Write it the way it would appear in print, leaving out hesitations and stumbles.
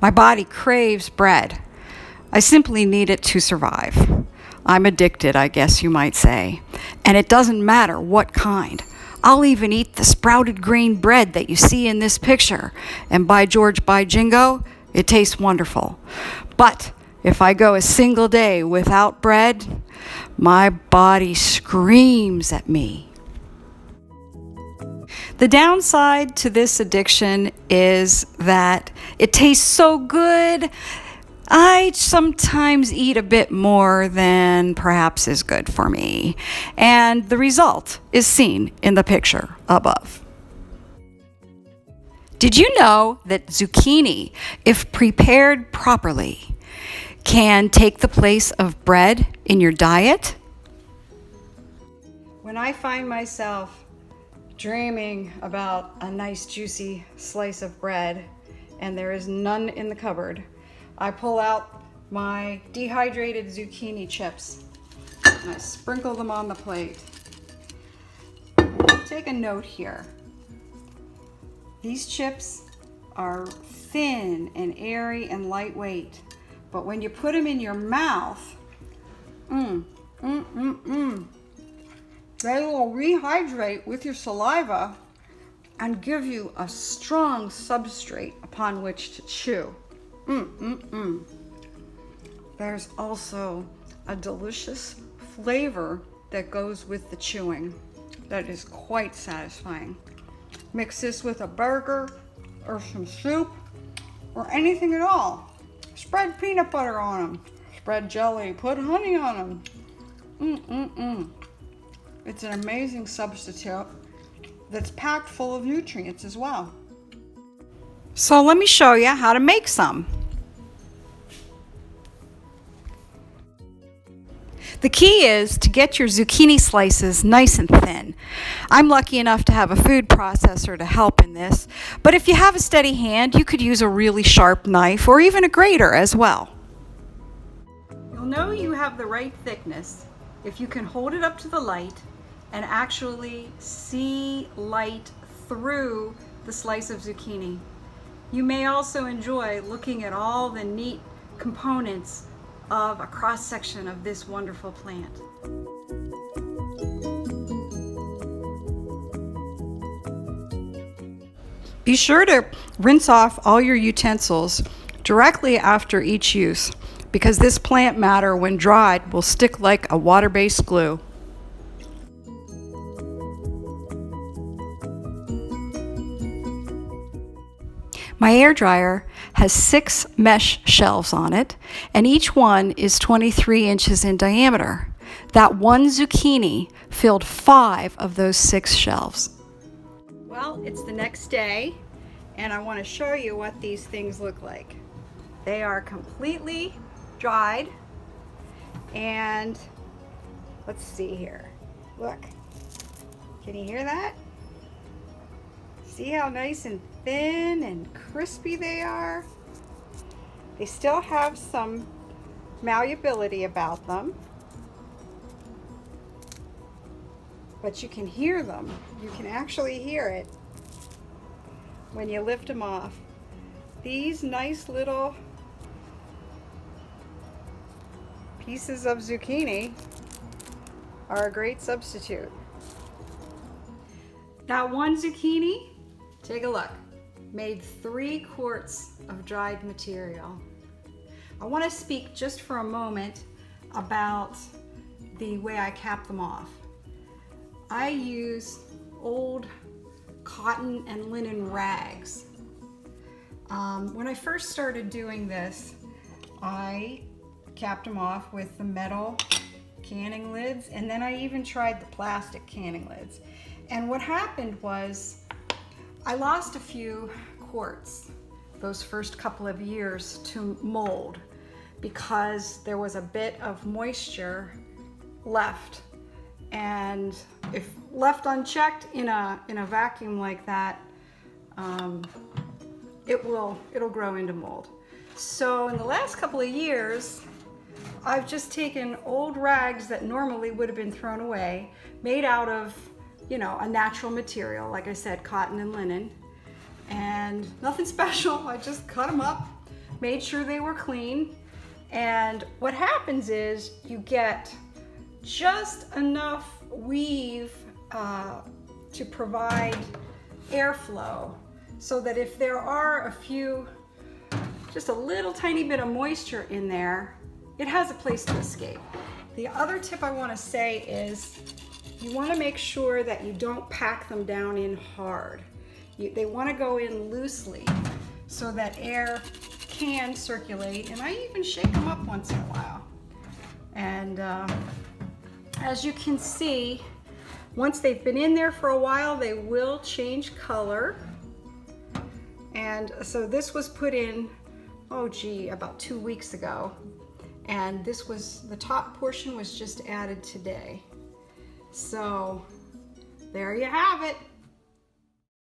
My body craves bread. I simply need it to survive. I'm addicted, I guess you might say. And it doesn't matter what kind. I'll even eat the sprouted grain bread that you see in this picture. And by George, by Jingo, it tastes wonderful. But if I go a single day without bread, my body screams at me. The downside to this addiction is that it tastes so good, I sometimes eat a bit more than perhaps is good for me. And the result is seen in the picture above. Did you know that zucchini, if prepared properly, can take the place of bread in your diet? When I find myself dreaming about a nice juicy slice of bread and there is none in the cupboard, I pull out my dehydrated zucchini chips and I sprinkle them on the plate. Take a note here. These chips are thin and airy and lightweight, but when you put them in your mouth, they will rehydrate with your saliva and give you a strong substrate upon which to chew. There's also a delicious flavor that goes with the chewing that is quite satisfying. Mix this with a burger or some soup or anything at all. Spread peanut butter on them. Spread jelly. Put honey on them. It's an amazing substitute that's packed full of nutrients as well. So let me show you how to make some. The key is to get your zucchini slices nice and thin. I'm lucky enough to have a food processor to help in this, but if you have a steady hand, you could use a really sharp knife or even a grater as well. You'll know you have the right thickness if you can hold it up to the light and actually see light through the slice of zucchini. You may also enjoy looking at all the neat components of a cross-section of this wonderful plant. Be sure to rinse off all your utensils directly after each use, because this plant matter, when dried, will stick like a water-based glue. My air dryer has 6 mesh shelves on it, and each one is 23 inches in diameter. That one zucchini filled 5 of those 6 shelves. Well, it's the next day, and I want to show you what these things look like. They are completely dried, and let's see here. Look, can you hear that? See how nice and thin and crispy they are? They still have some malleability about them, but you can hear them. You can actually hear it when you lift them off. These nice little pieces of zucchini are a great substitute. Now, one zucchini, take a look, made 3 quarts of dried material. I want to speak just for a moment about the way I cap them off. I use old cotton and linen rags. When I first started doing this, I capped them off with the metal canning lids, and then I even tried the plastic canning lids. And what happened was I lost a few quarts those first couple of years to mold because there was a bit of moisture left, and if left unchecked in a vacuum like that, it'll grow into mold. So in the last couple of years, I've just taken old rags that normally would have been thrown away, made out of, you know, a natural material, like I said, cotton and linen, and nothing special. I just cut them up, made sure they were clean. And what happens is you get just enough weave to provide airflow, so that if there are a few, just a little tiny bit of moisture in there, it has a place to escape. The other tip I want to say is you want to make sure that you don't pack them down in hard. They want to go in loosely so that air can circulate, and I even shake them up once in a while. And as you can see, once they've been in there for a while, they will change color. And so this was put in, about 2 weeks ago. And this was, the top portion was just added today. So there you have it.